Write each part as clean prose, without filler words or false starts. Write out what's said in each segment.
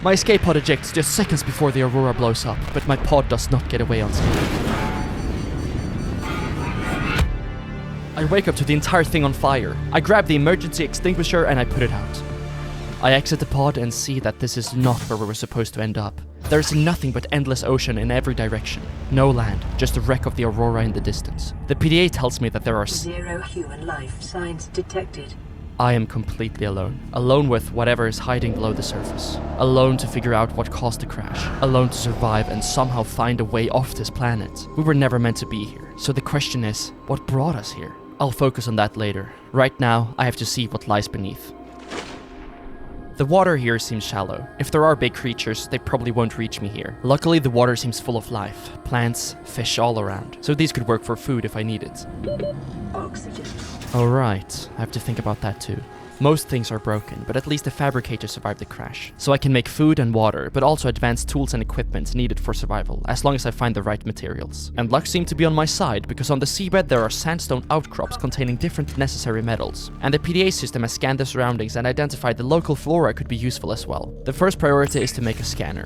My escape pod ejects just seconds before the Aurora blows up, but my pod does not get away unscathed. I wake up to the entire thing on fire. I grab the emergency extinguisher and I put it out. I exit the pod and see that this is not where we were supposed to end up. There is nothing but endless ocean in every direction. No land, just a wreck of the Aurora in the distance. The PDA tells me that there are 0 human life signs detected. I am completely alone. Alone with whatever is hiding below the surface. Alone to figure out what caused the crash. Alone to survive and somehow find a way off this planet. We were never meant to be here. So the question is, what brought us here? I'll focus on that later. Right now, I have to see what lies beneath. The water here seems shallow. If there are big creatures, they probably won't reach me here. Luckily, the water seems full of life. Plants, fish all around. So these could work for food if I need it. Oxygen. Alright, I have to think about that too. Most things are broken, but at least the fabricator survived the crash. So I can make food and water, but also advanced tools and equipment needed for survival, as long as I find the right materials. And luck seemed to be on my side, because on the seabed there are sandstone outcrops containing different necessary metals. And the PDA system has scanned the surroundings and identified the local flora could be useful as well. The first priority is to make a scanner.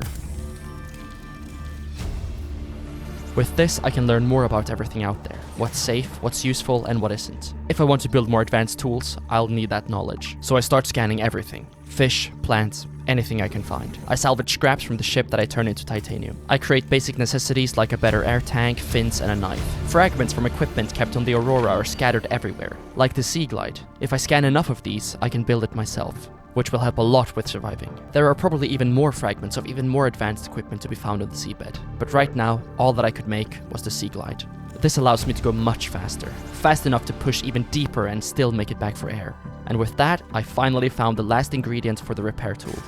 With this, I can learn more about everything out there. What's safe, what's useful, and what isn't. If I want to build more advanced tools, I'll need that knowledge. So I start scanning everything. Fish, plants, anything I can find. I salvage scraps from the ship that I turn into titanium. I create basic necessities like a better air tank, fins, and a knife. Fragments from equipment kept on the Aurora are scattered everywhere, like the Sea Glide. If I scan enough of these, I can build it myself, which will help a lot with surviving. There are probably even more fragments of even more advanced equipment to be found on the seabed. But right now, all that I could make was the Sea Glide. This allows me to go much faster. Fast enough to push even deeper and still make it back for air. And with that, I finally found the last ingredient for the repair tool.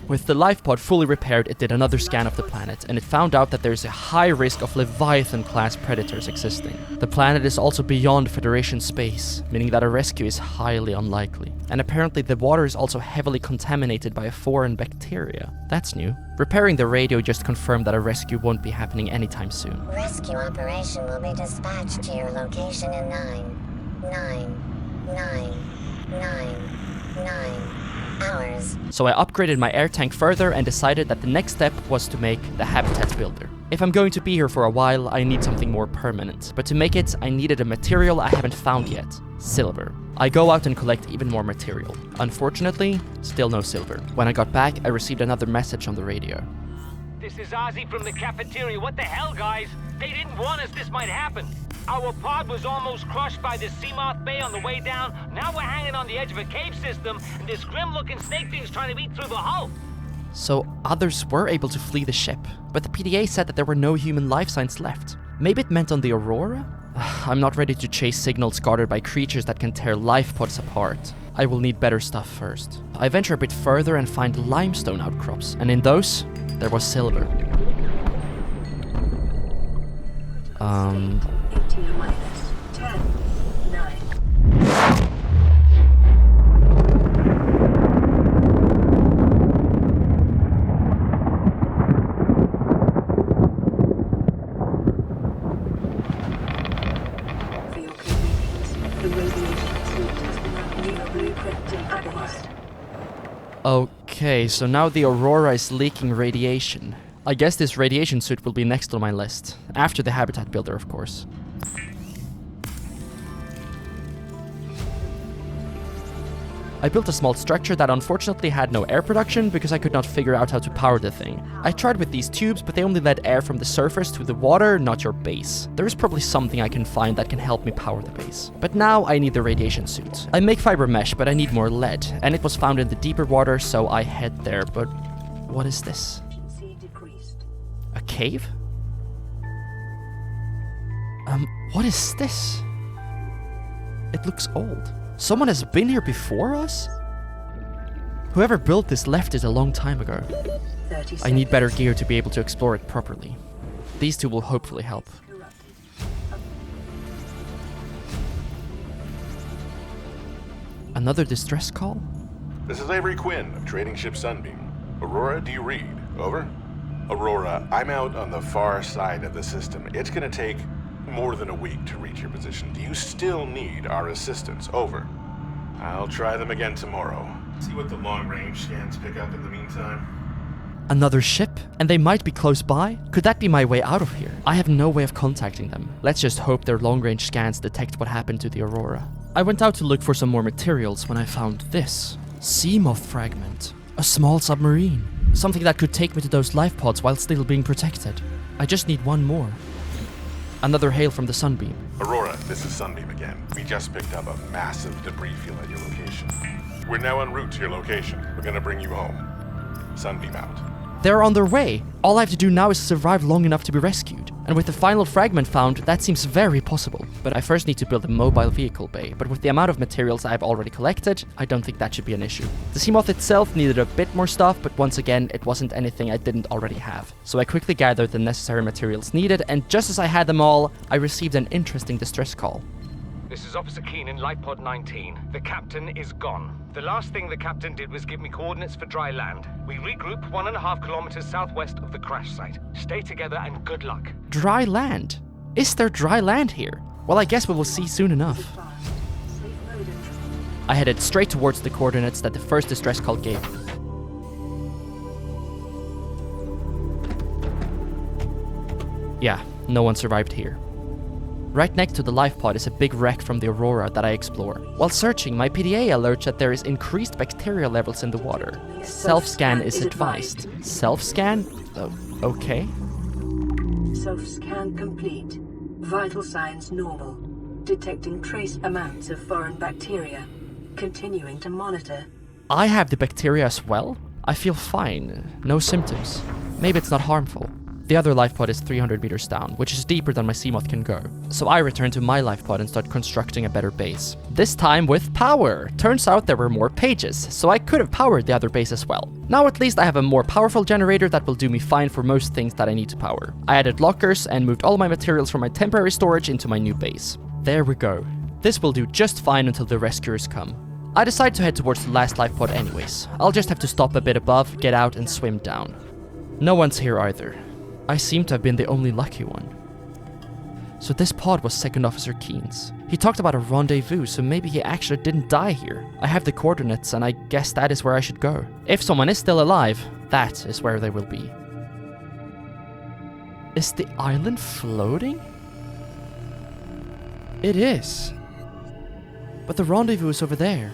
With the lifepod fully repaired, it did another scan of the planet, and it found out that there is a high risk of Leviathan-class predators existing. The planet is also beyond Federation space, meaning that a rescue is highly unlikely. And apparently the water is also heavily contaminated by a foreign bacteria. That's new. Repairing the radio just confirmed that a rescue won't be happening anytime soon. Rescue operation will be dispatched to your location in 9 hours. So I upgraded my air tank further and decided that the next step was to make the habitat builder. If I'm going to be here for a while, I need something more permanent. But to make it, I needed a material I haven't found yet. Silver. I go out and collect even more material. Unfortunately, still no silver. When I got back, I received another message on the radio. This is Ozzy from the cafeteria. What the hell, guys? They didn't warn us this might happen. Our pod was almost crushed by the Seamoth Bay on the way down. Now we're hanging on the edge of a cave system, and this grim-looking snake thing's trying to eat through the hull. So others were able to flee the ship, but the PDA said that there were no human life signs left. Maybe it meant on the Aurora? I'm not ready to chase signals guarded by creatures that can tear life pods apart. I will need better stuff first. I venture a bit further and find limestone outcrops, and in those, there was silver. 18 minus 10, 9. For your convenience, the radiation suit has been blueprint improvised. Okay, so now the Aurora is leaking radiation. I guess this radiation suit will be next on my list. After the habitat builder, of course. I built a small structure that unfortunately had no air production because I could not figure out how to power the thing. I tried with these tubes, but they only led air from the surface to the water, not your base. There is probably something I can find that can help me power the base. But now I need the radiation suit. I make fiber mesh, but I need more lead, and it was found in the deeper water, so I head there. But what is this? A cave? What is this? It looks old. Someone has been here before us? Whoever built this left it a long time ago. I need better gear to be able to explore it properly. These two will hopefully help. Another distress call? This is Avery Quinn of trading ship Sunbeam. Aurora, do you read? Over? Aurora, I'm out on the far side of the system. It's gonna take more than a week to reach your position. Do you still need our assistance? Over. I'll try them again tomorrow. See what the long-range scans pick up in the meantime. Another ship? And they might be close by? Could that be my way out of here? I have no way of contacting them. Let's just hope their long-range scans detect what happened to the Aurora. I went out to look for some more materials when I found this. Seamoth fragment. A small submarine. Something that could take me to those life pods while still being protected. I just need one more. Another hail from the Sunbeam. Aurora, this is Sunbeam again. We just picked up a massive debris field at your location. We're now en route to your location. We're gonna bring you home. Sunbeam out. They're on their way. All I have to do now is survive long enough to be rescued. And with the final fragment found, that seems very possible. But I first need to build a mobile vehicle bay. But with the amount of materials I've already collected, I don't think that should be an issue. The Seamoth itself needed a bit more stuff, but once again, it wasn't anything I didn't already have. So I quickly gathered the necessary materials needed, and just as I had them all, I received an interesting distress call. This is Officer Keen in lifepod 19. The captain is gone. The last thing the captain did was give me coordinates for dry land. We regroup 1.5 kilometers southwest of the crash site. Stay together and good luck. Dry land? Is there dry land here? Well, I guess we will see soon enough. Safe mode entry. I headed straight towards the coordinates that the first distress call gave me. Yeah, no one survived here. Right next to the life pod is a big wreck from the Aurora that I explore. While searching, my PDA alerts that there is increased bacteria levels in the water. Self-scan is advised. Self-scan? Oh, okay. Self-scan complete. Vital signs normal. Detecting trace amounts of foreign bacteria. Continuing to monitor. I have the bacteria as well? I feel fine. No symptoms. Maybe it's not harmful. The other life pod is 300 meters down, which is deeper than my Seamoth can go. So I return to my life pod and start constructing a better base. This time with power. Turns out there were more pages, so I could have powered the other base as well. Now at least I have a more powerful generator that will do me fine for most things that I need to power. I added lockers and moved all my materials from my temporary storage into my new base. There we go. This will do just fine until the rescuers come. I decide to head towards the last life pod anyways. I'll just have to stop a bit above, get out and swim down. No one's here either. I seem to have been the only lucky one. So this pod was Second Officer Keen's. He talked about a rendezvous, so maybe he actually didn't die here. I have the coordinates, and I guess that is where I should go. If someone is still alive, that is where they will be. Is the island floating? It is. But the rendezvous is over there.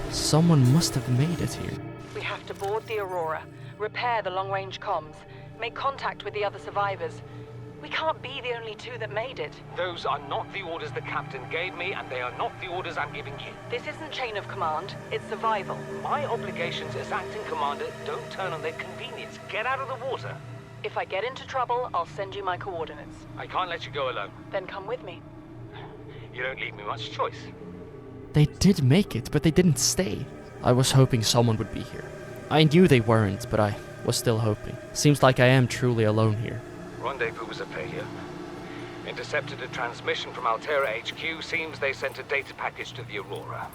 Someone must have made it here. We have to board the Aurora, repair the long-range comms, make contact with the other survivors. We can't be the only two that made it. Those are not the orders the captain gave me, and they are not the orders I'm giving you. This isn't chain of command, it's survival. My obligations as acting commander don't turn on their convenience. Get out of the water. If I get into trouble, I'll send you my coordinates. I can't let you go alone. Then come with me. You don't leave me much choice. They did make it, but they didn't stay. I was hoping someone would be here. I knew they weren't, but I was still hoping. Seems like I am truly alone here. Rendezvous was a failure. Intercepted a transmission from Altera HQ. Seems they sent a data package to the Aurora.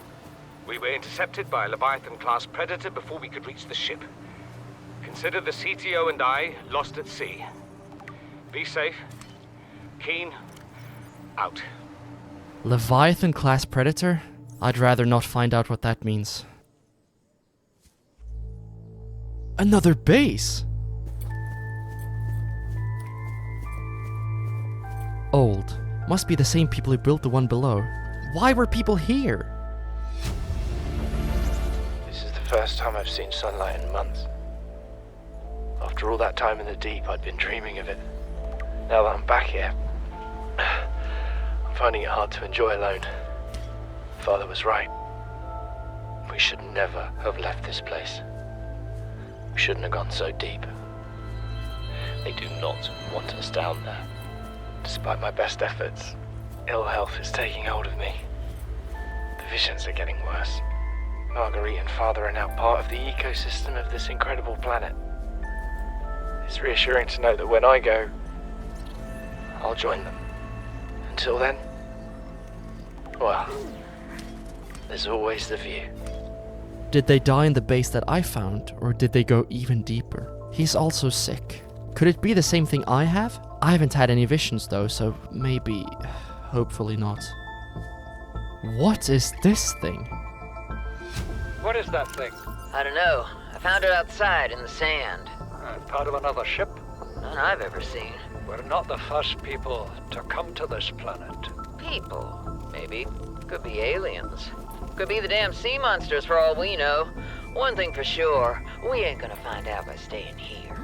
We were intercepted by a Leviathan-class predator before we could reach the ship. Consider the CTO and I lost at sea. Be safe. Keen. Out. Leviathan-class predator? I'd rather not find out what that means. Another base! Old. Must be the same people who built the one below. Why were people here? This is the first time I've seen sunlight in months. After all that time in the deep, I'd been dreaming of it. Now that I'm back here, I'm finding it hard to enjoy alone. Father was right. We should never have left this place. We shouldn't have gone so deep. They do not want us down there. Despite my best efforts, ill health is taking hold of me. The visions are getting worse. Marguerite and Father are now part of the ecosystem of this incredible planet. It's reassuring to know that when I go, I'll join them. Until then, well, there's always the view. Did they die in the base that I found, or did they go even deeper? He's also sick. Could it be the same thing I have? I haven't had any visions though, so maybe... hopefully not. What is this thing? What is that thing? I don't know. I found it outside in the sand. Part of another ship? None I've ever seen. We're not the first people to come to this planet. People, maybe. Could be aliens. Could be the damn sea monsters for all we know. One thing for sure, we ain't gonna find out by staying here.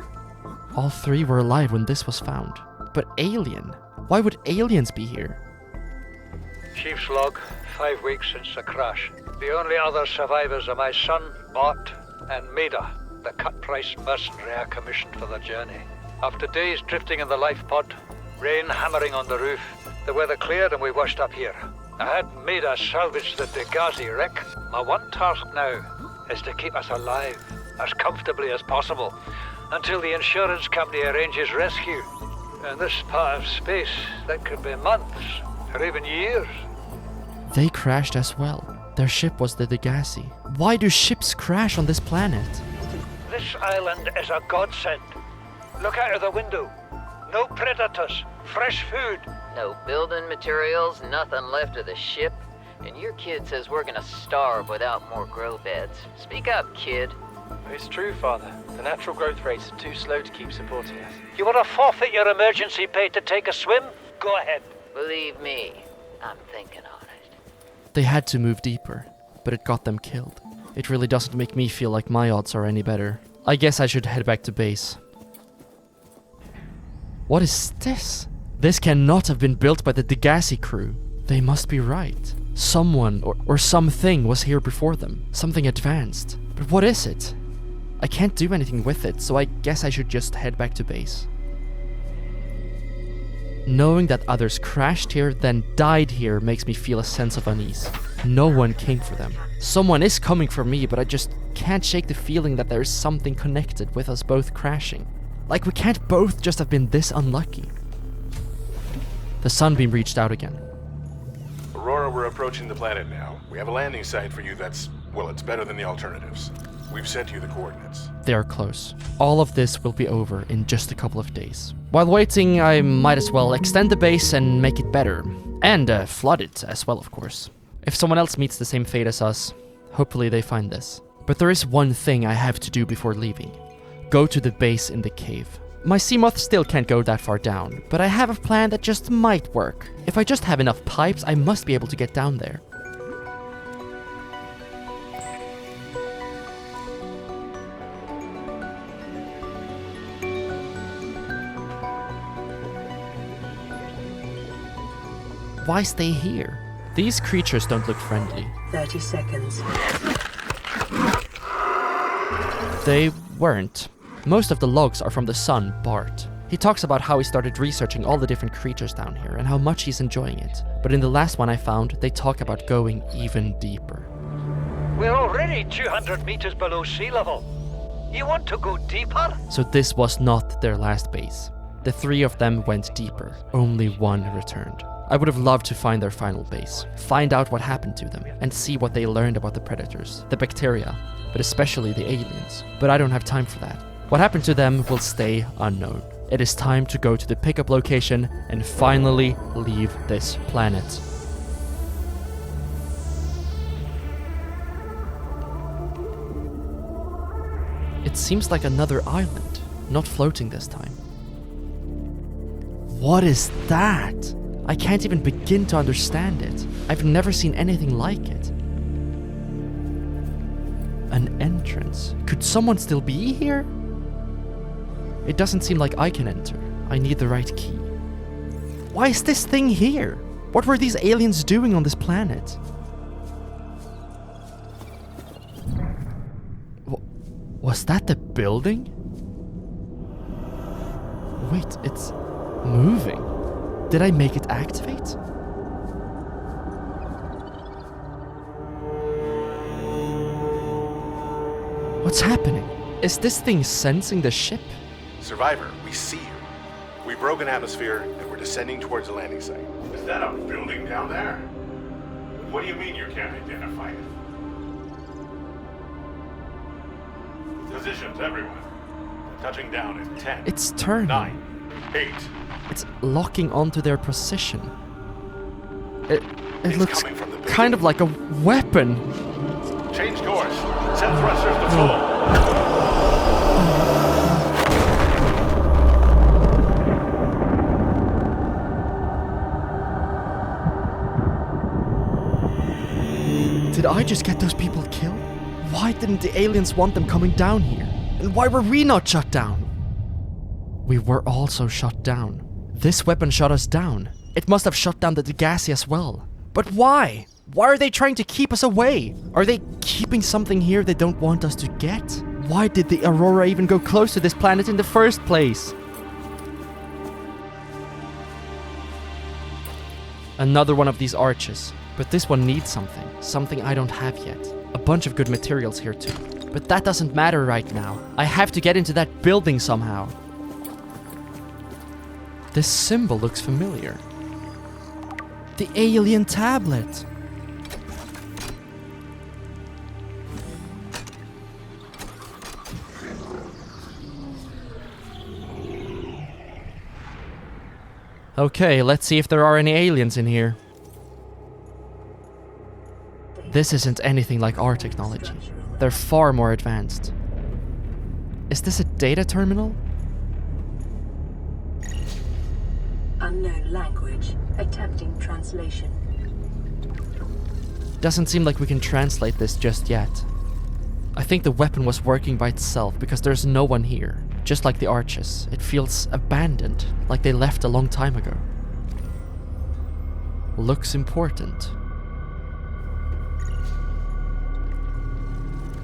All three were alive when this was found. But alien? Why would aliens be here? Chief's log, 5 weeks since the crash. The only other survivors are my son, Bart, and Maida, the cut-price mercenary I commissioned for the journey. After days drifting in the lifepod, rain hammering on the roof, the weather cleared and we washed up here. I had Maida salvage the Degasi wreck. My one task now is to keep us alive, as comfortably as possible, until the insurance company arranges rescue. In this part of space, that could be months, or even years. They crashed as well. Their ship was the Degasi. Why do ships crash on this planet? This island is a godsend. Look out of the window. No predators, fresh food. No building materials, nothing left of the ship. And your kid says we're gonna starve without more grow beds. Speak up, kid. It's true, Father. The natural growth rates are too slow to keep supporting us. You want to forfeit your emergency pay to take a swim? Go ahead. Believe me, I'm thinking on it. They had to move deeper, but it got them killed. It really doesn't make me feel like my odds are any better. I guess I should head back to base. What is this? This cannot have been built by the Degasi crew. They must be right. Someone or something was here before them. Something advanced. But what is it? I can't do anything with it, so I guess I should just head back to base. Knowing that others crashed here, then died here, makes me feel a sense of unease. No one came for them. Someone is coming for me, but I just can't shake the feeling that there is something connected with us both crashing. Like we can't both just have been this unlucky. The Sunbeam reached out again. Aurora, we're approaching the planet now. We have a landing site for you that's, well, it's better than the alternatives. We've sent you the coordinates. They are close. All of this will be over in just a couple of days. While waiting, I might as well extend the base and make it better. And flood it as well, of course. If someone else meets the same fate as us, hopefully they find this. But there is one thing I have to do before leaving. Go to the base in the cave. My Seamoth still can't go that far down, but I have a plan that just might work. If I just have enough pipes, I must be able to get down there. Why stay here? These creatures don't look friendly. 30 seconds. They weren't. Most of the logs are from the son, Bart. He talks about how he started researching all the different creatures down here and how much he's enjoying it. But in the last one I found, they talk about going even deeper. We're already 200 meters below sea level. You want to go deeper? So this was not their last base. The three of them went deeper. Only one returned. I would have loved to find their final base, find out what happened to them, and see what they learned about the predators, the bacteria, but especially the aliens. But I don't have time for that. What happened to them will stay unknown. It is time to go to the pickup location and finally leave this planet. It seems like another island, not floating this time. What is that? I can't even begin to understand it. I've never seen anything like it. An entrance. Could someone still be here? It doesn't seem like I can enter. I need the right key. Why is this thing here? What were these aliens doing on this planet? Was that the building? Wait, it's moving. Did I make it activate? What's happening? Is this thing sensing the ship? Survivor, we see you. We broke an atmosphere and we're descending towards the landing site. Is that a building down there? What do you mean you can't identify it? Positions, everyone. Touching down in 10. It's turning. 9, 8. It's locking onto their position. It It's looks coming from the building. kind of like a weapon. Change course. Set thrusters to full. Did I just get those people killed? Why didn't the aliens want them coming down here? And why were we not shut down? We were also shut down. This weapon shut us down. It must have shut down the Degasi as well. But why? Why are they trying to keep us away? Are they keeping something here they don't want us to get? Why did the Aurora even go close to this planet in the first place? Another one of these arches. But this one needs something. Something I don't have yet. A bunch of good materials here too. But that doesn't matter right now. I have to get into that building somehow. This symbol looks familiar. The alien tablet. Okay, let's see if there are any aliens in here. This isn't anything like our technology. They're far more advanced. Is this a data terminal? Unknown language. Attempting translation. Doesn't seem like we can translate this just yet. I think the weapon was working by itself because there's no one here. Just like the arches, it feels abandoned, like they left a long time ago. Looks important.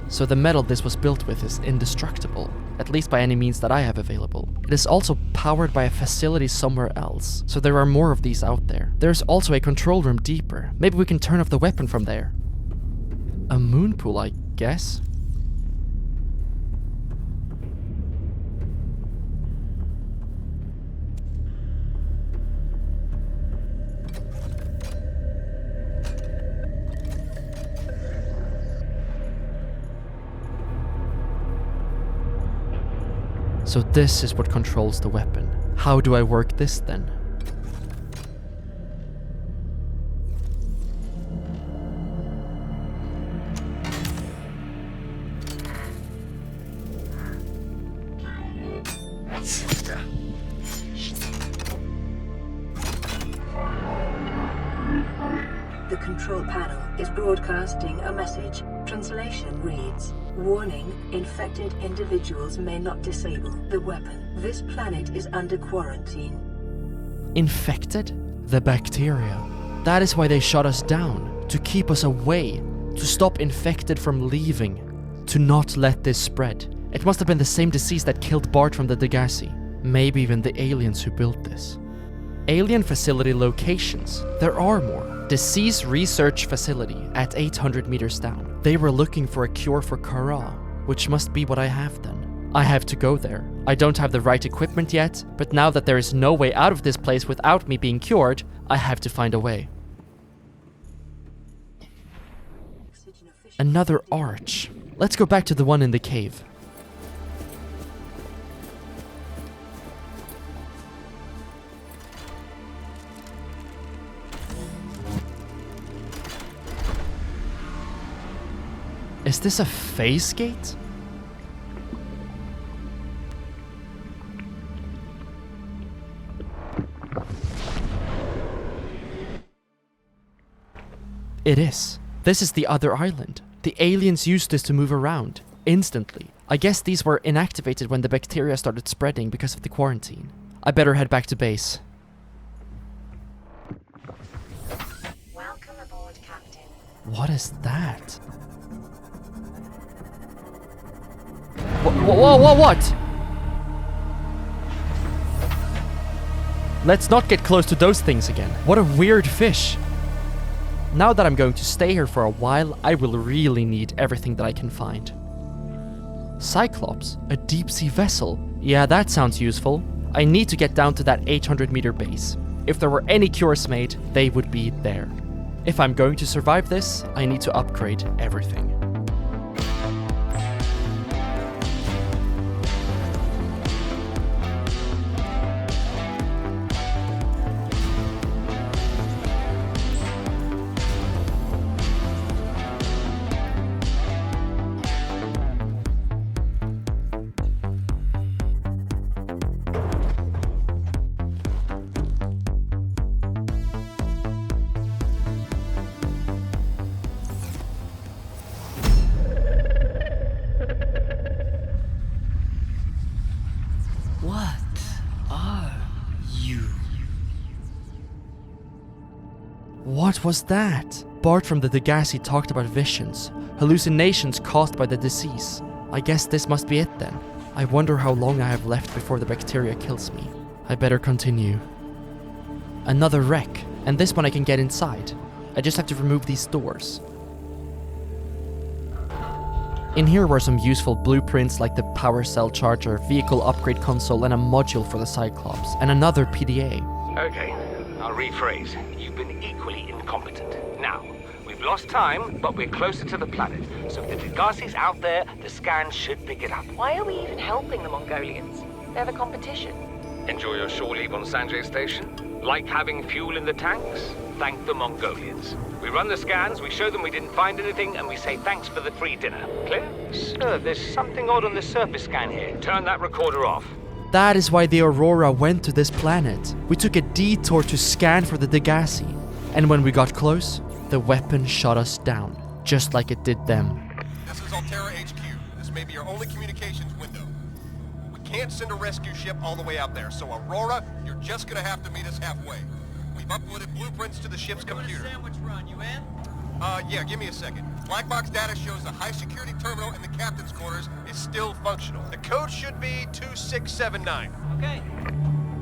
So the metal this was built with is indestructible, at least by any means that I have available. It is also powered by a facility somewhere else, so there are more of these out there. There's also a control room deeper. Maybe we can turn off the weapon from there. A moon pool, I guess? So this is what controls the weapon. How do I work this then? The control panel is broadcasting a message. Translation reads, "Warning, infected individuals may not disable the weapon. This planet is under quarantine." Infected? The bacteria. That is why they shut us down. To keep us away. To stop infected from leaving. To not let this spread. It must have been the same disease that killed Bart from the Degasi. Maybe even the aliens who built this. Alien facility locations. There are more. Disease Research Facility at 800 meters down. They were looking for a cure for Kara, which must be what I have then. I have to go there. I don't have the right equipment yet, but now that there is no way out of this place without me being cured, I have to find a way. Another arch. Let's go back to the one in the cave. Is this a phase gate? It is. This is the other island. The aliens used this to move around, instantly. I guess these were inactivated when the bacteria started spreading because of the quarantine. I better head back to base. Welcome aboard, Captain. What is that? What? Let's not get close to those things again. What a weird fish. Now that I'm going to stay here for a while, I will really need everything that I can find. Cyclops, a deep sea vessel. Yeah, that sounds useful. I need to get down to that 800-meter base. If there were any cures made, they would be there. If I'm going to survive this, I need to upgrade everything. What was that? Bart from the Degasi talked about visions, hallucinations caused by the disease. I guess this must be it then. I wonder how long I have left before the bacteria kills me. I better continue. Another wreck, and this one I can get inside. I just have to remove these doors. In here were some useful blueprints like the power cell charger, vehicle upgrade console, and a module for the Cyclops, and another PDA. Okay, I'll rephrase. You've been equally incompetent. Now, we've lost time, but we're closer to the planet. So if the Degasi's out there, the scans should pick it up. Why are we even helping the Mongolians? They're the competition. Enjoy your shore leave on Sanjay Station? Like having fuel in the tanks? Thank the Mongolians. We run the scans, we show them we didn't find anything, and we say thanks for the free dinner. Clear? Sir, there's something odd on the surface scan here. Turn that recorder off. That is why the Aurora went to this planet. We took a detour to scan for the Degasi. And when we got close, the weapon shot us down, just like it did them. This is Altera HQ. This may be your only communications window. We can't send a rescue ship all the way out there, so Aurora, you're just gonna have to meet us halfway. We've uploaded blueprints to the ship's computer. Sandwich run, you in? Yeah, give me a second. Black box data shows the high security terminal in the captain's quarters is still functional. The code should be 2679. Okay.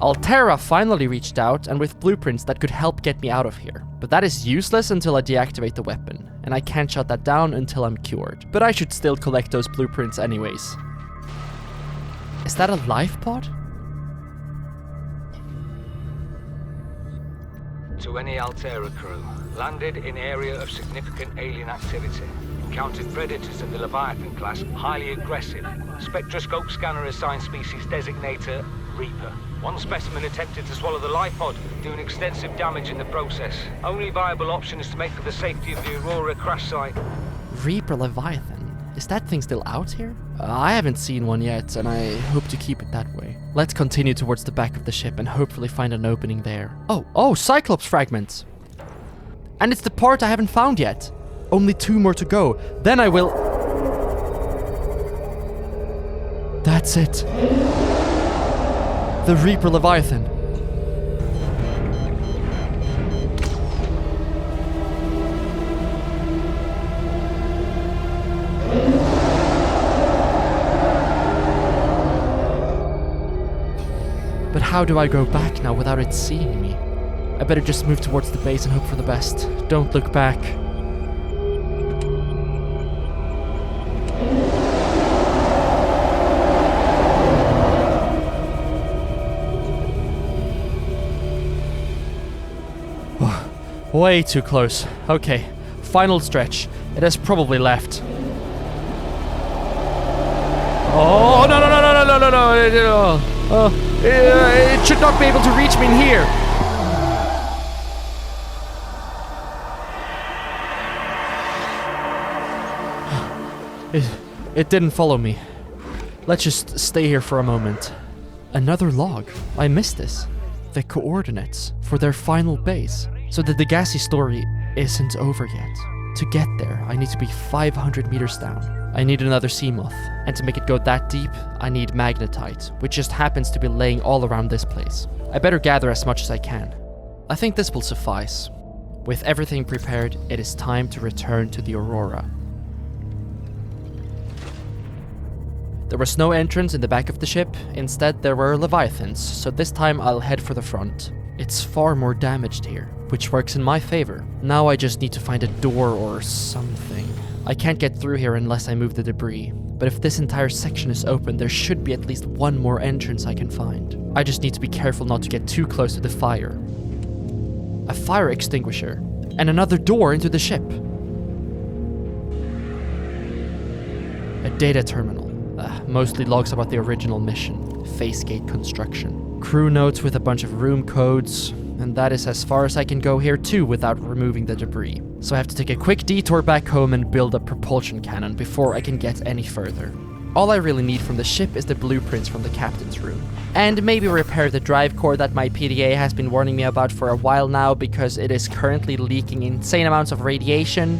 Altera finally reached out, and with blueprints that could help get me out of here. But that is useless until I deactivate the weapon, and I can't shut that down until I'm cured. But I should still collect those blueprints anyways. Is that a lifepod? To any Altera crew, landed in area of significant alien activity. Encountered predators of the Leviathan class, highly aggressive. Spectroscope scanner assigned species designator, Reaper. One specimen attempted to swallow the lifepod, doing extensive damage in the process. Only viable option is to make for the safety of the Aurora crash site. Reaper Leviathan? Is that thing still out here? I haven't seen one yet, and I hope to keep it that way. Let's continue towards the back of the ship and hopefully find an opening there. Oh, Cyclops fragments! And it's the part I haven't found yet. Only 2 more to go. Then I will... That's it. The Reaper Leviathan. But how do I go back now without it seeing me? I better just move towards the base and hope for the best. Don't look back. Way too close. Okay, final stretch. It has probably left. Oh, no. It should not be able to reach me in here. It didn't follow me. Let's just stay here for a moment. Another log. I missed this. The coordinates for their final base. So the Degasi story isn't over yet. To get there, I need to be 500 meters down. I need another sea moth, and to make it go that deep, I need magnetite, which just happens to be laying all around this place. I better gather as much as I can. I think this will suffice. With everything prepared, it is time to return to the Aurora. There was no entrance in the back of the ship. Instead, there were Leviathans, so this time I'll head for the front. It's far more damaged here, which works in my favor. Now I just need to find a door or something. I can't get through here unless I move the debris, but if this entire section is open, there should be at least one more entrance I can find. I just need to be careful not to get too close to the fire. A fire extinguisher, and another door into the ship. A data terminal. Mostly logs about the original mission, Facegate construction. Crew notes with a bunch of room codes, and that is as far as I can go here too without removing the debris. So I have to take a quick detour back home and build a propulsion cannon before I can get any further. All I really need from the ship is the blueprints from the captain's room. And maybe repair the drive core that my PDA has been warning me about for a while now because it is currently leaking insane amounts of radiation.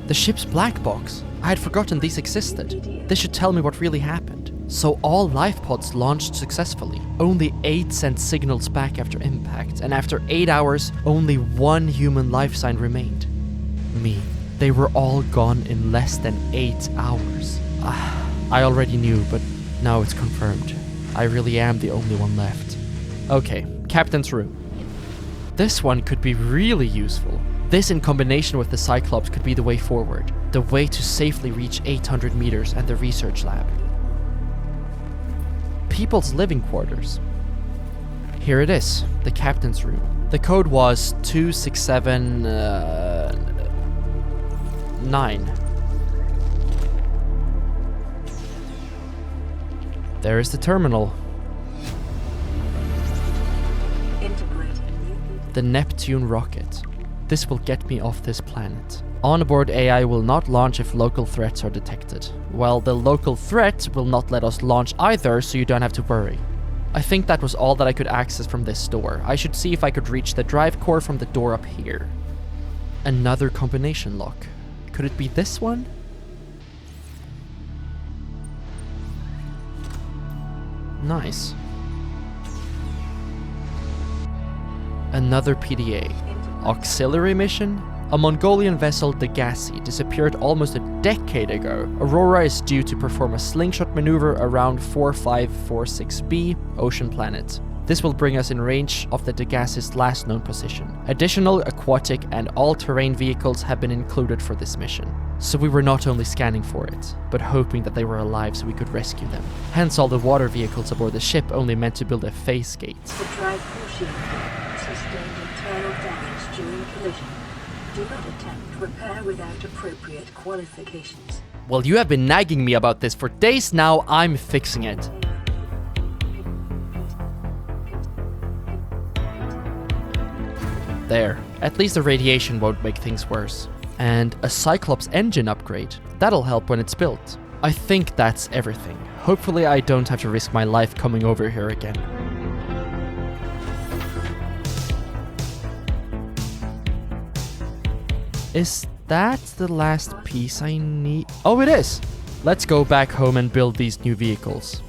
The ship's black box. I had forgotten these existed. This should tell me what really happened. So all life pods launched successfully. Only 8 sent signals back after impact, and after 8 hours, only 1 human life sign remained. Me. They were all gone in less than 8 hours. I already knew, but now it's confirmed. I really am the only one left. Okay, Captain's room. This one could be really useful. This in combination with the Cyclops could be the way forward. The way to safely reach 800 meters and the research lab. People's living quarters. Here it is, the Captain's room. The code was 2679. There is the terminal. The Neptune rocket. This will get me off this planet. Onboard AI will not launch if local threats are detected. Well, the local threat will not let us launch either, so you don't have to worry. I think that was all that I could access from this door. I should see if I could reach the drive core from the door up here. Another combination lock. Could it be this one? Nice. Another PDA. Auxiliary mission? A Mongolian vessel, Degasi, disappeared almost a decade ago. Aurora is due to perform a slingshot maneuver around 4546b, Ocean Planet. This will bring us in range of the Degasi's last known position. Additional aquatic and all-terrain vehicles have been included for this mission. So we were not only scanning for it, but hoping that they were alive so we could rescue them. Hence all the water vehicles aboard the ship only meant to build a phase gate. The drive machine sustained internal damage during collision. Do not attempt repair without appropriate qualifications. Well, you have been nagging me about this for days now. I'm fixing it. There. At least the radiation won't make things worse. And a Cyclops engine upgrade. That'll help when it's built. I think that's everything. Hopefully I don't have to risk my life coming over here again. Is that the last piece I need? Oh, it is! Let's go back home and build these new vehicles.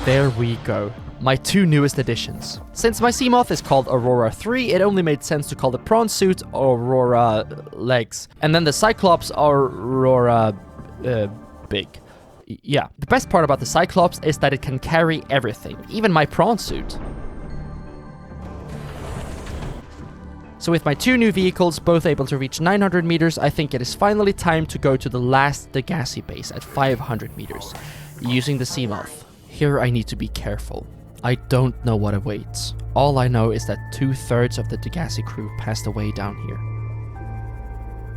There we go. My 2 newest additions. Since my Seamoth is called Aurora 3, it only made sense to call the prawn suit Aurora Legs. And then the Cyclops Aurora Big. Yeah, the best part about the Cyclops is that it can carry everything, even my prawn suit. So with my 2 new vehicles, both able to reach 900 meters, I think it is finally time to go to the last Degasi base at 500 meters, using the Seamoth. Here I need to be careful. I don't know what awaits. All I know is that 2/3 of the Degasi crew passed away down here.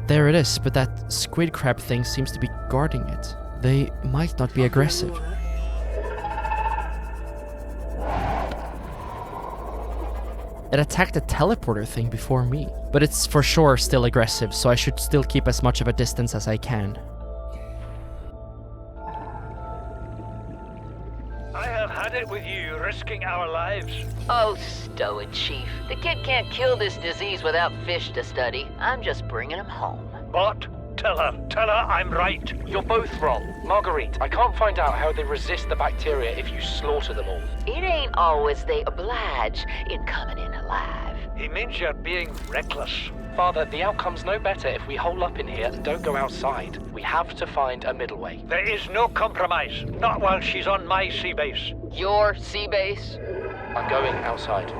There it is, but that squid crab thing seems to be guarding it. They might not be aggressive. It attacked a teleporter thing before me, but it's for sure still aggressive, so I should still keep as much of a distance as I can. I have had it with you, risking our lives. Oh, stow it, Chief. The kid can't kill this disease without fish to study. I'm just bringing him home. But tell her I'm right. You're both wrong. Marguerite, I can't find out how they resist the bacteria if you slaughter them all. It ain't always they oblige in coming in alive. He means you're being reckless. Father, the outcome's no better if we hole up in here and don't go outside. We have to find a middle way. There is no compromise. Not while she's on my sea base. Your sea base? I'm going outside.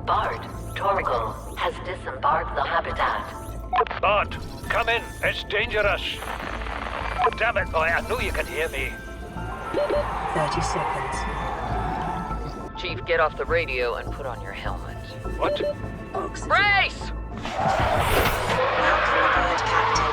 Bart, Torgal has disembarked the habitat. Bart, come in. It's dangerous. Damn it, boy. I knew you could hear me. 30 seconds. Chief, get off the radio and put on your helmet. What? Oxygen. Brace! Welcome aboard, Captain.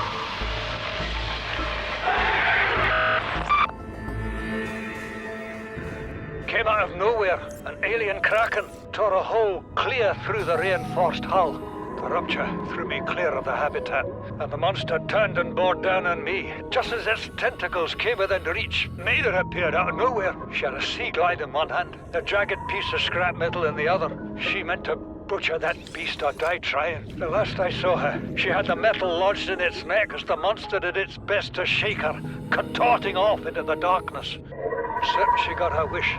Came out of nowhere. An alien kraken tore a hole clear through the reinforced hull. The rupture threw me clear of the habitat, and the monster turned and bore down on me. Just as its tentacles came within reach, Maida appeared out of nowhere. She had a sea glide in one hand, a jagged piece of scrap metal in the other. She meant to butcher that beast or die trying. The last I saw her, she had the metal lodged in its neck as the monster did its best to shake her, contorting off into the darkness. Certain she got her wish,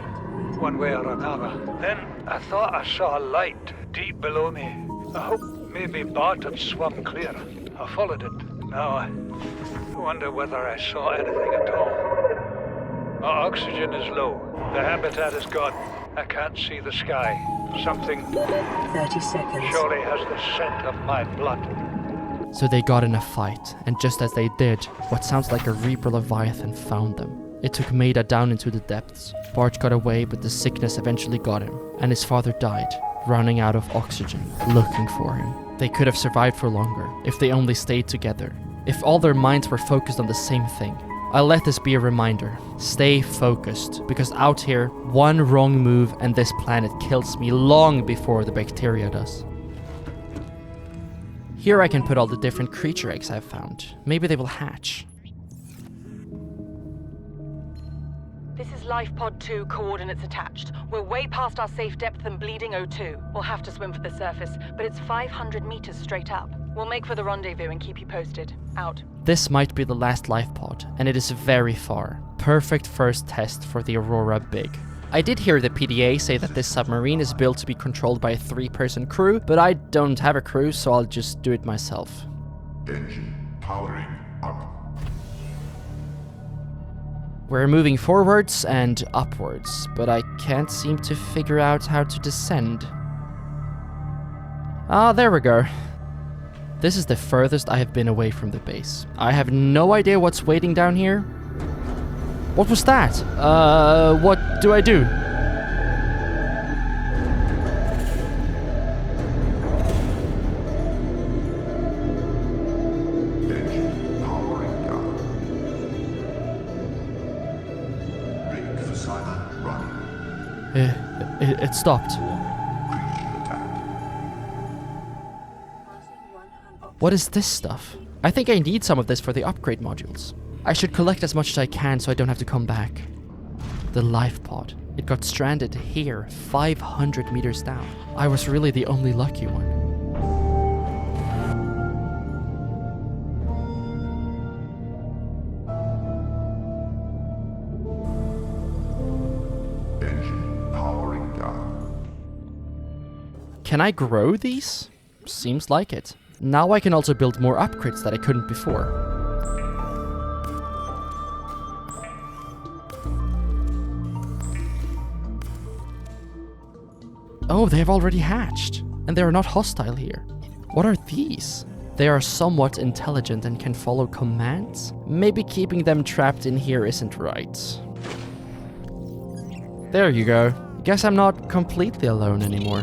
one way or another. Then I thought I saw a light deep below me. I hoped maybe Bart had swum clear. I followed it. Now I wonder whether I saw anything at all. My oxygen is low. The habitat is gone. I can't see the sky. Something 30 seconds. surely has the scent of my blood. So they got in a fight, and just as they did, what sounds like a Reaper Leviathan found them. It took Maida down into the depths. Bart got away, but the sickness eventually got him, and his father died, running out of oxygen, looking for him. They could have survived for longer, if they only stayed together, if all their minds were focused on the same thing. I'll let this be a reminder. Stay focused, because out here, one wrong move and this planet kills me long before the bacteria does. Here I can put all the different creature eggs I've found. Maybe they will hatch. This is lifepod 2, coordinates attached. We're way past our safe depth and bleeding O2. We'll have to swim for the surface, but it's 500 meters straight up. We'll make for the rendezvous and keep you posted. Out. This might be the last life pod, and it is very far. Perfect first test for the Aurora Big. I did hear the PDA say that this submarine is built to be controlled by a 3-person crew, but I don't have a crew, so I'll just do it myself. Engine powering up. We're moving forwards and upwards, but I can't seem to figure out how to descend. Ah, there we go. This is the furthest I have been away from the base. I have no idea what's waiting down here. What was that? What do I do? Engine powering down. Rig for silent running. It stopped. Creature attack. What is this stuff? I think I need some of this for the upgrade modules. I should collect as much as I can so I don't have to come back. The life pod. It got stranded here, 500 meters down. I was really the only lucky one. Engine powering down. Can I grow these? Seems like it. Now I can also build more upgrades that I couldn't before. Oh, they have already hatched, and they are not hostile here. What are these? They are somewhat intelligent and can follow commands? Maybe keeping them trapped in here isn't right. There you go. Guess I'm not completely alone anymore.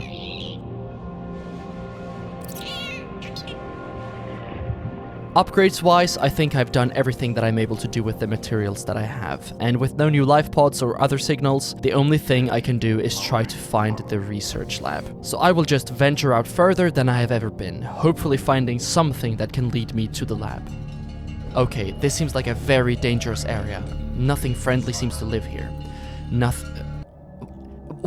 Upgrades-wise, I think I've done everything that I'm able to do with the materials that I have, and with no new life pods or other signals, the only thing I can do is try to find the research lab. So I will just venture out further than I have ever been, hopefully finding something that can lead me to the lab. Okay, this seems like a very dangerous area. Nothing friendly seems to live here.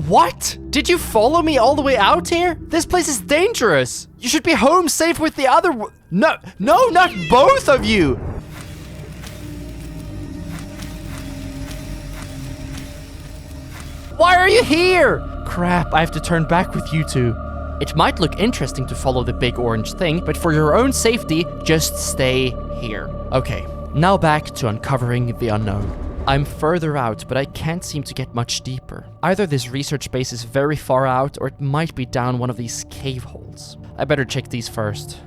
What? Did you follow me all the way out here? This place is dangerous. You should be home safe with the other No, not both of you. Why are you here? Crap, I have to turn back with you two. It might look interesting to follow the big orange thing, but for your own safety, just stay here. Okay, now back to uncovering the unknown. I'm further out, but I can't seem to get much deeper. Either this research base is very far out, or it might be down one of these cave holes. I better check these first.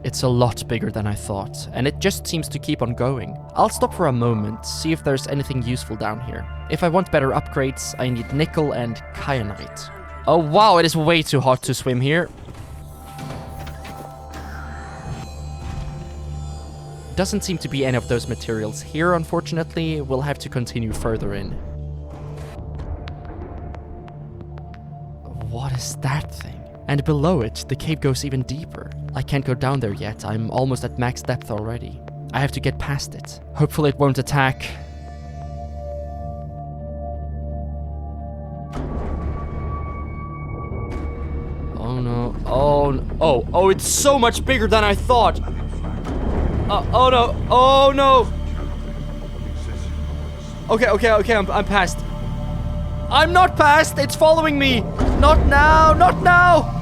It's a lot bigger than I thought, and it just seems to keep on going. I'll stop for a moment, see if there's anything useful down here. If I want better upgrades, I need nickel and kyanite. Oh wow, it is way too hot to swim here. Doesn't seem to be any of those materials here, unfortunately. We'll have to continue further in. What is that thing? And below it, the cave goes even deeper. I can't go down there yet. I'm almost at max depth already. I have to get past it. Hopefully it won't attack. Oh no. Oh, it's so much bigger than I thought. Oh no. Oh no. Okay, I'm past. I'm not past. It's following me. Not now. Not now.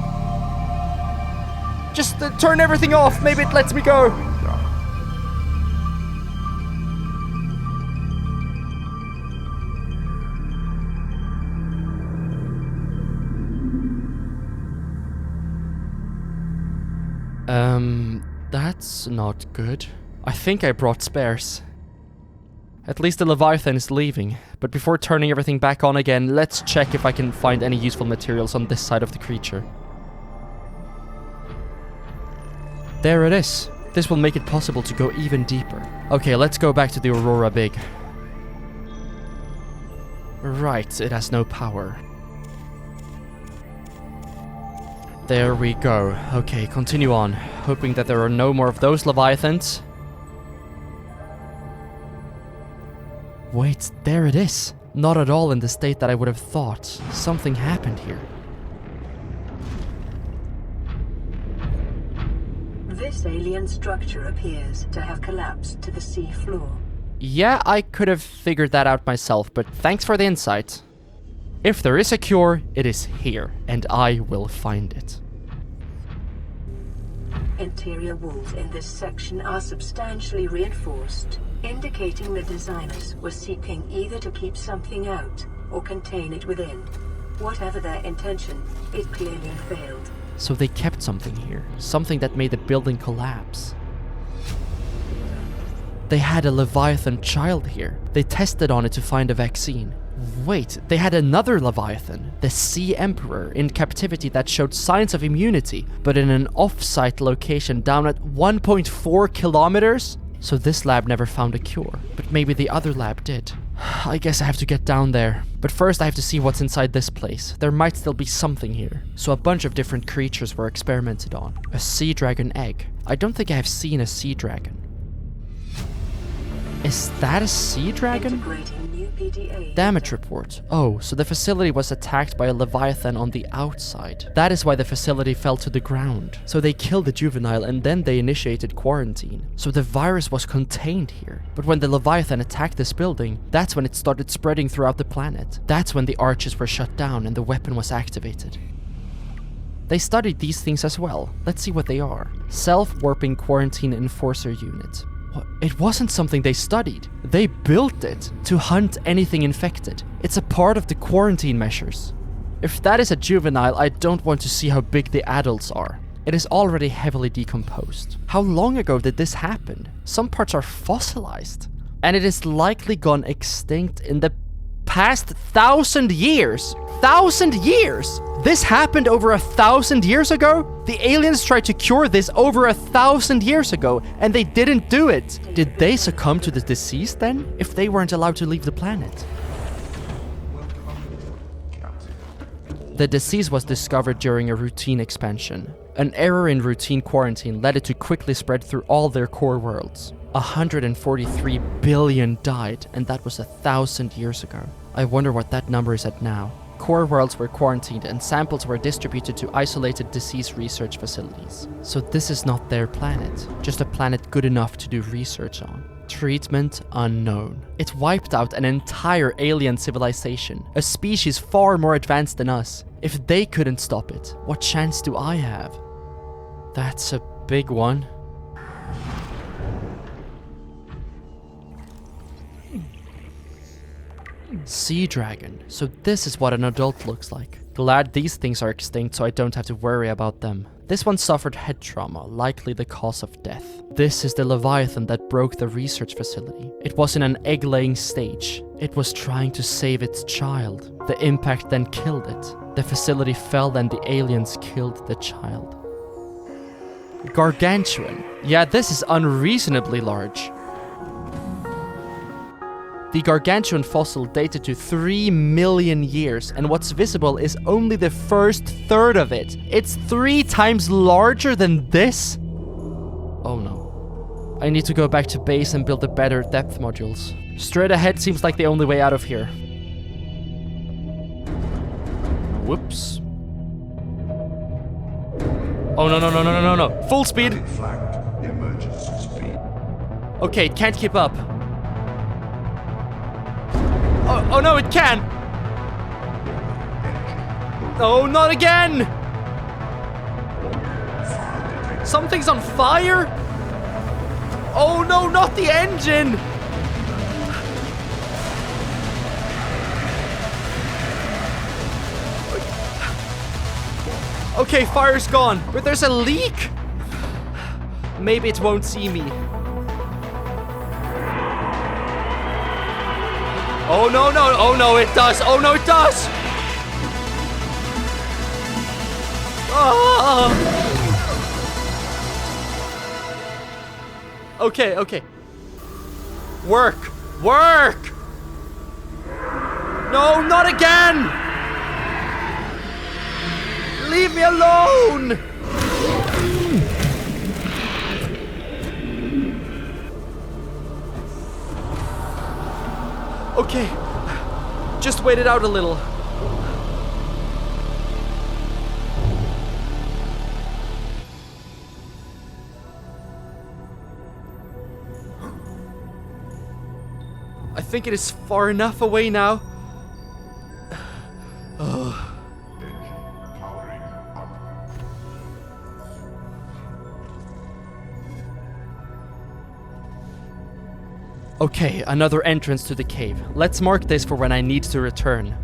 Just turn everything off. Maybe it lets me go. That's not good. I think I brought spares. At least the Leviathan is leaving. But before turning everything back on again, let's check if I can find any useful materials on this side of the creature. There it is. This will make it possible to go even deeper. Okay, let's go back to the Aurora Big. Right, it has no power. There we go. Okay, continue on. Hoping that there are no more of those Leviathans. Wait, there it is. Not at all in the state that I would have thought. Something happened here. This alien structure appears to have collapsed to the sea floor. Yeah, I could have figured that out myself, but thanks for the insight. If there is a cure, it is here, and I will find it. Interior walls in this section are substantially reinforced, indicating the designers were seeking either to keep something out or contain it within. Whatever their intention, it clearly failed. So they kept something here, something that made the building collapse. They had a Leviathan child here. They tested on it to find a vaccine. Wait, they had another Leviathan, the Sea Emperor, in captivity that showed signs of immunity, but in an off-site location down at 1.4 kilometers? So this lab never found a cure, but maybe the other lab did. I guess I have to get down there. But first I have to see what's inside this place. There might still be something here. So a bunch of different creatures were experimented on. A sea dragon egg. I don't think I have seen a sea dragon. Is that a sea dragon? Damage report. Oh, so the facility was attacked by a Leviathan on the outside. That is why the facility fell to the ground. So they killed the juvenile and then they initiated quarantine. So the virus was contained here. But when the Leviathan attacked this building, that's when it started spreading throughout the planet. That's when the arches were shut down and the weapon was activated. They studied these things as well. Let's see what they are. Self-warping quarantine enforcer unit. It wasn't something they studied. They built it to hunt anything infected. It's a part of the quarantine measures. If that is a juvenile, I don't want to see how big the adults are. It is already heavily decomposed. How long ago did this happen? Some parts are fossilized. And it is likely gone extinct in the past 1,000 years. 1,000 years! This happened over 1,000 years ago? The aliens tried to cure this over 1,000 years ago, and they didn't do it. Did they succumb to the disease then, if they weren't allowed to leave the planet? The disease was discovered during a routine expansion. An error in routine quarantine led it to quickly spread through all their core worlds. 143 billion died, and that was 1,000 years ago. I wonder what that number is at now. Core worlds were quarantined and samples were distributed to isolated disease research facilities. So this is not their planet, just a planet good enough to do research on. Treatment unknown. It wiped out an entire alien civilization, a species far more advanced than us. If they couldn't stop it, what chance do I have? That's a big one. Sea dragon. So this is what an adult looks like. Glad these things are extinct so I don't have to worry about them. This one suffered head trauma, likely the cause of death. This is the Leviathan that broke the research facility. It was in an egg-laying stage. It was trying to save its child. The impact then killed it. The facility fell and the aliens killed the child. Gargantuan. Yeah, this is unreasonably large. The gargantuan fossil dated to 3 million years, and what's visible is only the first third of it. It's 3 times larger than this? Oh no. I need to go back to base and build the better depth modules. Straight ahead seems like the only way out of here. Whoops. Oh no. Full speed! Okay, it can't keep up. Oh no, it can! Oh, not again! Something's on fire? Oh no, not the engine! Okay, fire's gone, but there's a leak! Maybe it won't see me. Oh no, it does! Oh no, it does! Ah! Okay. Work! No, not again! Leave me alone! Okay, just wait it out a little. I think it is far enough away now. Okay, another entrance to the cave. Let's mark this for when I need to return.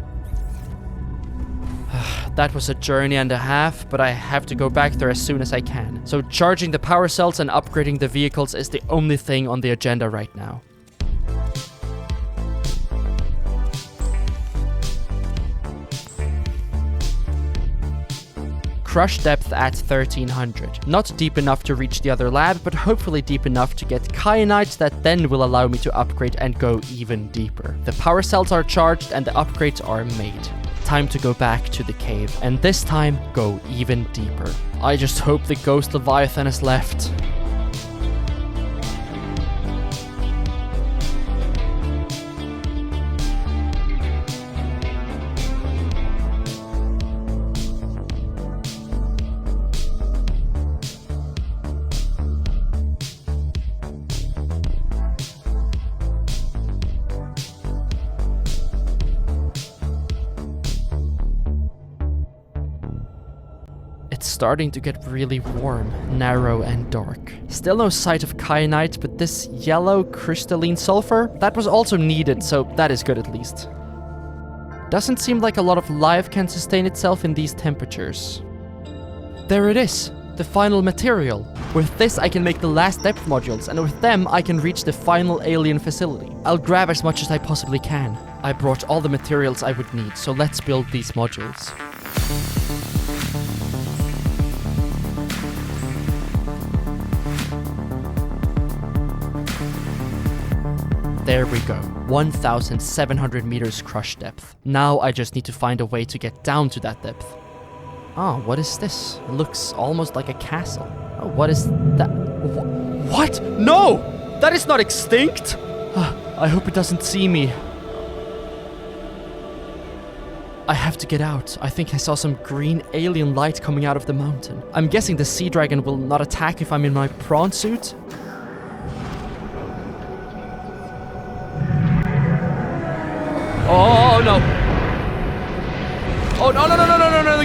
That was a journey and a half, but I have to go back there as soon as I can. So charging the power cells and upgrading the vehicles is the only thing on the agenda right now. Crush depth at 1300. Not deep enough to reach the other lab, but hopefully deep enough to get kyanite that then will allow me to upgrade and go even deeper. The power cells are charged and the upgrades are made. Time to go back to the cave, and this time go even deeper. I just hope the ghost Leviathan is left. It's starting to get really warm, narrow and dark. Still no sight of kyanite, but this yellow crystalline sulfur, that was also needed, so that is good at least. Doesn't seem like a lot of life can sustain itself in these temperatures. There it is, the final material. With this I can make the last depth modules, and with them I can reach the final alien facility. I'll grab as much as I possibly can. I brought all the materials I would need, so let's build these modules. There we go, 1,700 meters crush depth. Now I just need to find a way to get down to that depth. Oh, what is this? It looks almost like a castle. Oh, what is that? What? No! That is not extinct! I hope it doesn't see me. I have to get out. I think I saw some green alien light coming out of the mountain. I'm guessing the sea dragon will not attack if I'm in my prawn suit. Oh no! Oh no!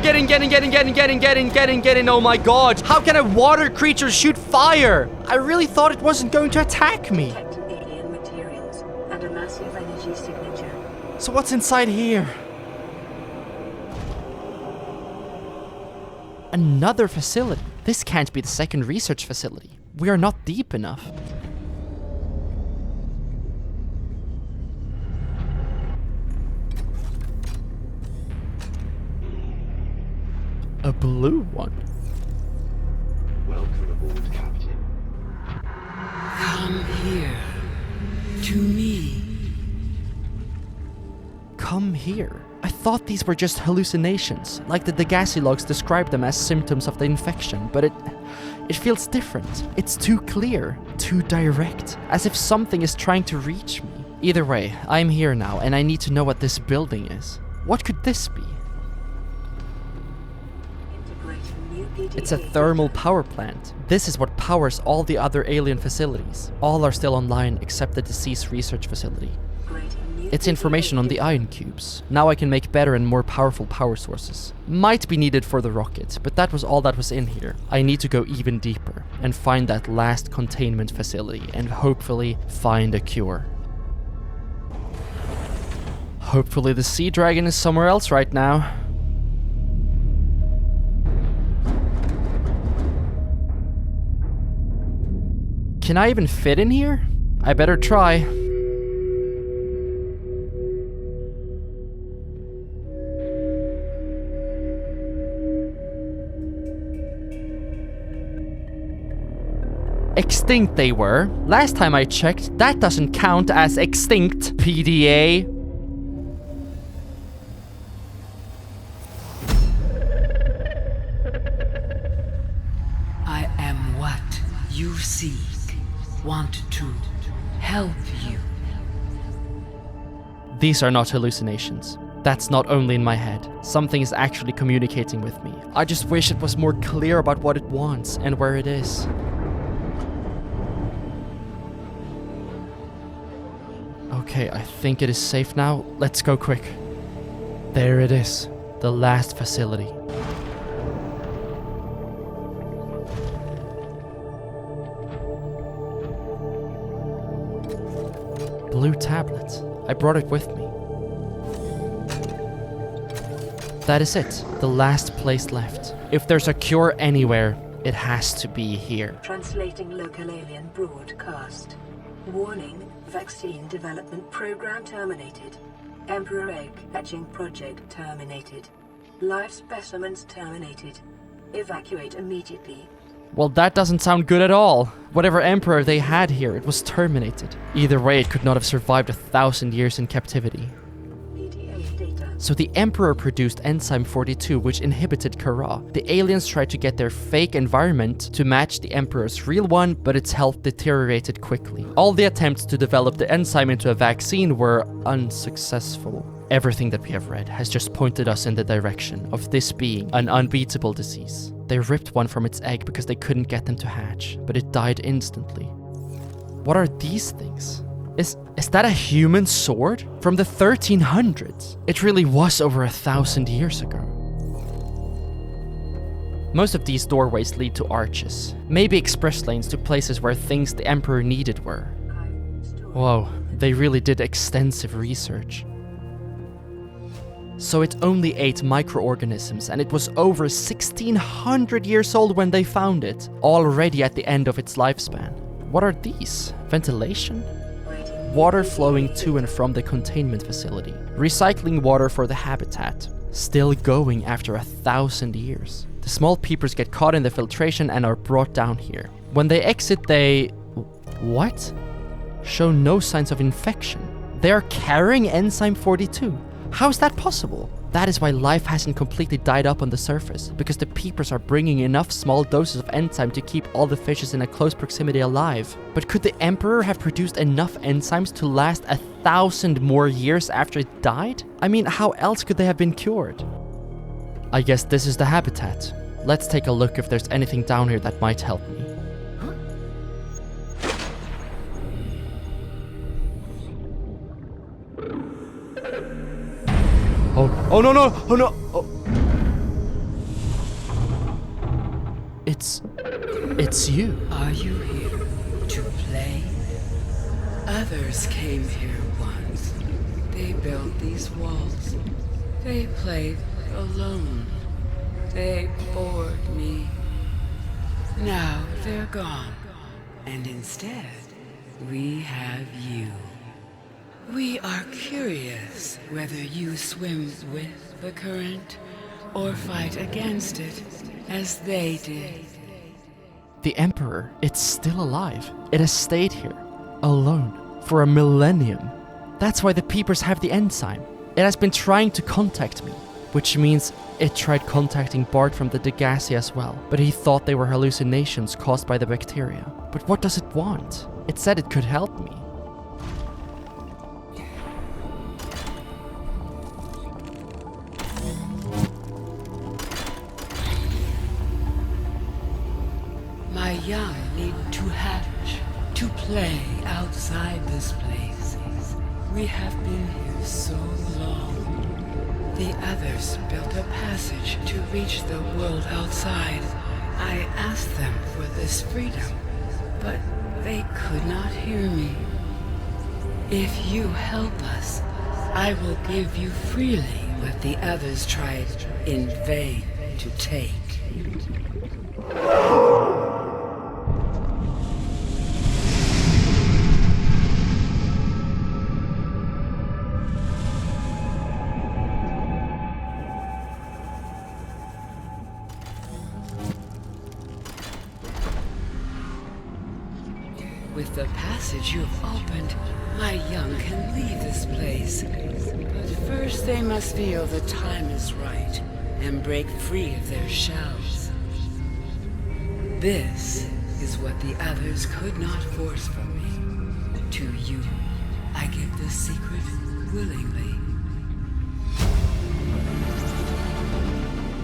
Getting! Oh my god! How can a water creature shoot fire? I really thought it wasn't going to attack me. Alien materials and a massive energy signature. So what's inside here? Another facility. This can't be the second research facility. We are not deep enough. A blue one. Welcome aboard, Captain. Come here. To me. Come here. I thought these were just hallucinations, like the Degasi logs described them as symptoms of the infection, but it feels different. It's too clear, too direct, as if something is trying to reach me. Either way, I'm here now, and I need to know what this building is. What could this be? It's a thermal power plant. This is what powers all the other alien facilities. All are still online except the deceased research facility. It's information on the ion cubes. Now I can make better and more powerful power sources. Might be needed for the rocket, but that was all that was in here. I need to go even deeper and find that last containment facility and hopefully find a cure. Hopefully the sea dragon is somewhere else right now. Can I even fit in here? I better try. Extinct they were. Last time I checked, that doesn't count as extinct, PDA. I am what you seek. Want to help you. These are not hallucinations. That's not only in my head. Something is actually communicating with me. I just wish it was more clear about what it wants and where it is. Okay, I think it is safe now. Let's go quick. There it is. The last facility. Blue tablet. I brought it with me. That is it. The last place left. If there's a cure anywhere, it has to be here. Translating local alien broadcast. Warning, vaccine development program terminated. Emperor egg hatching project terminated. Live specimens terminated. Evacuate immediately. Well, that doesn't sound good at all. Whatever emperor they had here, it was terminated. Either way, it could not have survived 1,000 years in captivity. So the Emperor produced Enzyme 42, which inhibited Kara. The aliens tried to get their fake environment to match the Emperor's real one, but its health deteriorated quickly. All the attempts to develop the enzyme into a vaccine were unsuccessful. Everything that we have read has just pointed us in the direction of this being an unbeatable disease. They ripped one from its egg because they couldn't get them to hatch, but it died instantly. What are these things? Is that a human sword? From the 1300s? It really was over 1,000 years ago. Most of these doorways lead to arches. Maybe express lanes to places where things the Emperor needed were. Whoa, they really did extensive research. So it only ate microorganisms, and it was over 1,600 years old when they found it, already at the end of its lifespan. What are these? Ventilation? Water flowing to and from the containment facility. Recycling water for the habitat. Still going after 1,000 years. The small peepers get caught in the filtration and are brought down here. When they exit, they... what? Show no signs of infection. They are carrying Enzyme 42. How is that possible? That is why life hasn't completely died up on the surface, because the peepers are bringing enough small doses of enzyme to keep all the fishes in a close proximity alive. But could the Emperor have produced enough enzymes to last 1,000 more years after it died? I mean, how else could they have been cured? I guess this is the habitat. Let's take a look if there's anything down here that might help me. Oh no no! Oh no! Oh. It's you. Are you here to play? Others came here once. they built these walls. They played alone. They bored me. Now they're gone. And instead, we have you. We are curious whether you swim with the current or fight against it, as they did. The Emperor, it's still alive. It has stayed here, alone, for a millennium. That's why the Peepers have the enzyme. It has been trying to contact me, which means it tried contacting Bart from the Degasi as well, but he thought they were hallucinations caused by the bacteria. But what does it want? It said it could help me. My young need to hatch, to play outside this place. We have been here so long. The others built a passage to reach the world outside. I asked them for this freedom, but they could not hear me. If you help us, I will give you freely what the others tried in vain to take. With the passage you have opened, my young can leave this place. But first they must feel the time is right and break free of their shells. This is what the others could not force from me. To you, I give the secret willingly.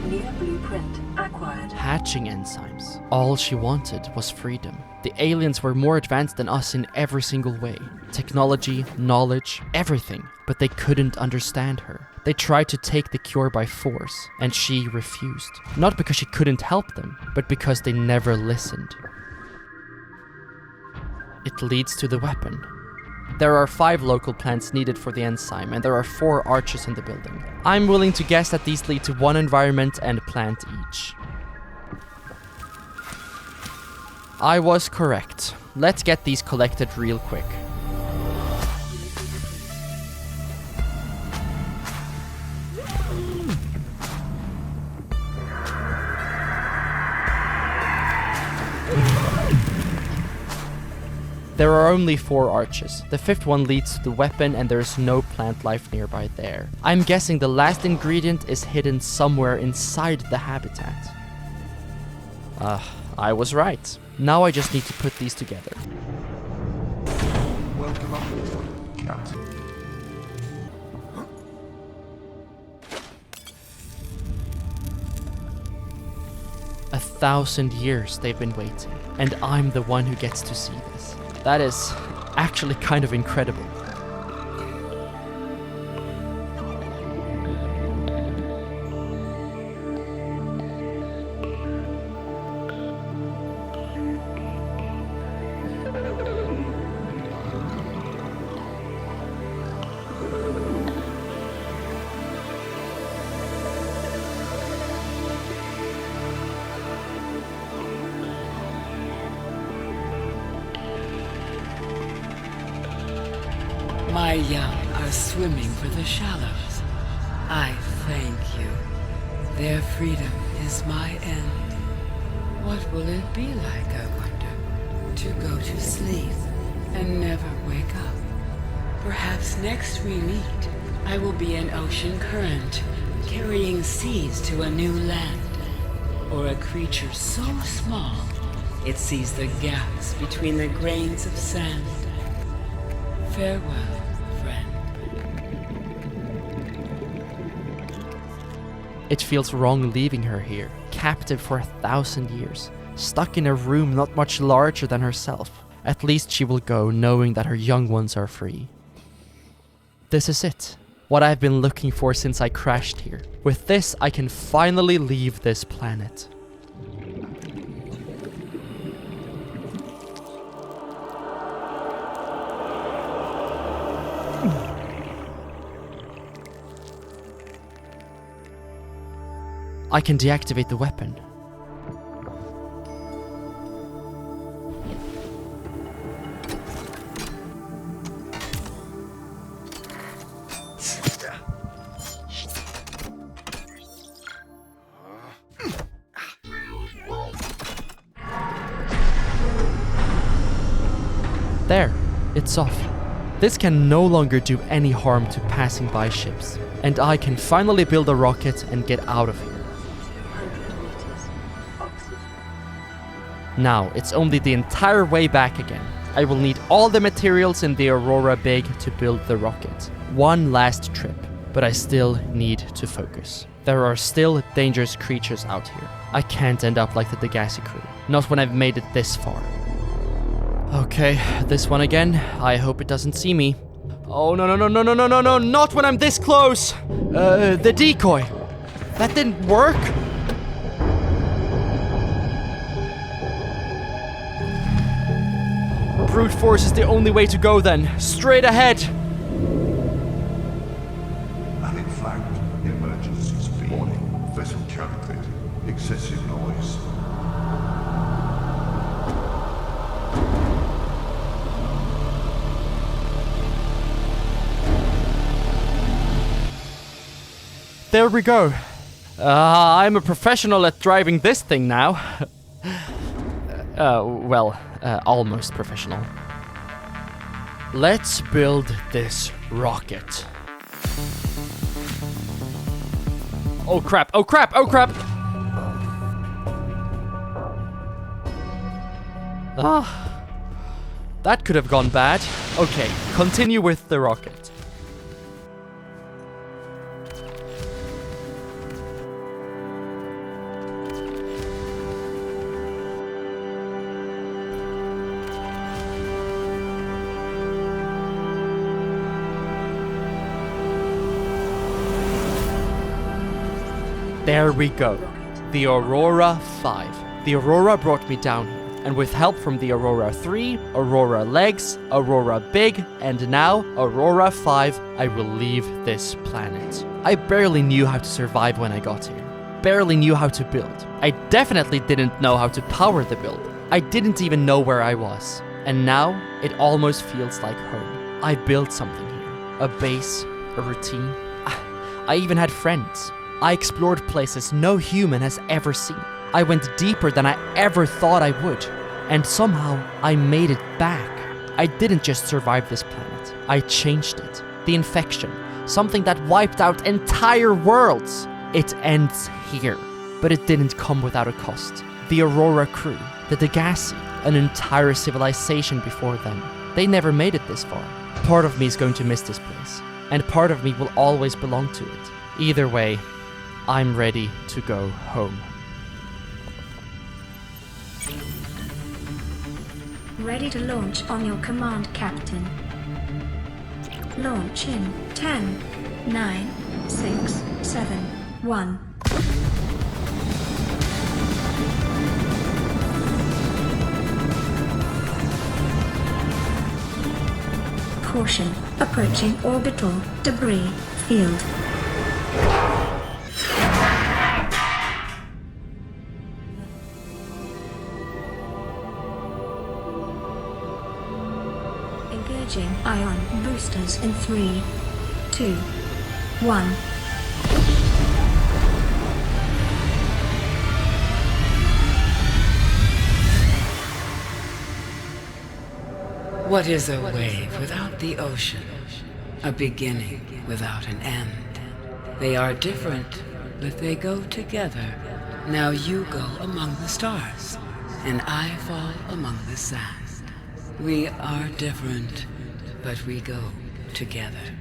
New blueprint acquired. Hatching enzymes. All she wanted was freedom. The aliens were more advanced than us in every single way. Technology, knowledge, everything. But they couldn't understand her. They tried to take the cure by force, and she refused. Not because she couldn't help them, but because they never listened. It leads to the weapon. There are 5 local plants needed for the enzyme, and there are 4 arches in the building. I'm willing to guess that these lead to 1 environment and plant each. I was correct. Let's get these collected real quick. There are only 4 arches. The 5th one leads to the weapon and there is no plant life nearby there. I'm guessing the last ingredient is hidden somewhere inside the habitat. I was right. Now I just need to put these together. Welcome aboard, Captain. A 1,000 years they've been waiting, and I'm the one who gets to see this. That is actually kind of incredible. My young are swimming for the shallows. I thank you. Their freedom is my end. What will it be like, I wonder, to go to sleep and never wake up? Perhaps next we meet, I will be an ocean current, carrying seeds to a new land. Or a creature so small, it sees the gaps between the grains of sand. Farewell, friend. It feels wrong leaving her here, captive for 1,000 years, stuck in a room not much larger than herself. At least she will go knowing that her young ones are free. This is it. What I've been looking for since I crashed here. With this, I can finally leave this planet. I can deactivate the weapon. There, it's off. This can no longer do any harm to passing by ships, and I can finally build a rocket and get out of here. Now, it's only the entire way back again. I will need all the materials in the Aurora Big to build the rocket. One last trip, but I still need to focus. There are still dangerous creatures out here. I can't end up like the Degasi crew, not when I've made it this far. Okay, this one again. I hope it doesn't see me. Oh, no, not when I'm this close! The decoy! That didn't work? Brute force is the only way to go then. Straight ahead! Unflagged emergency speed. Warning, vessel counterfeit. Excessive noise. There we go. I'm a professional at driving this thing now. Almost professional. Let's build this rocket. Oh crap, oh crap, oh crap! That could have gone bad. Okay, continue with the rocket. There we go. The Aurora 5. The Aurora brought me down here, and with help from the Aurora 3, Aurora Legs, Aurora Big, and now Aurora 5, I will leave this planet. I barely knew how to survive when I got here. Barely knew how to build. I definitely didn't know how to power the build. I didn't even know where I was. And now, it almost feels like home. I built something here. A base, a routine. I even had friends. I explored places no human has ever seen. I went deeper than I ever thought I would. And somehow, I made it back. I didn't just survive this planet. I changed it. The infection. Something that wiped out entire worlds. It ends here. But it didn't come without a cost. The Aurora crew. The Degasi. An entire civilization before them. They never made it this far. Part of me is going to miss this place. And part of me will always belong to it. Either way, I'm ready to go home. Ready to launch on your command, Captain. Launch in 10, 9, 6, 7, 1. Caution, approaching orbital debris field. Engaging ion boosters in 3, 2, 1. What is a wave without the ocean? A beginning without an end. They are different, but they go together. Now you go among the stars, and I fall among the sand. We are different, but we go together.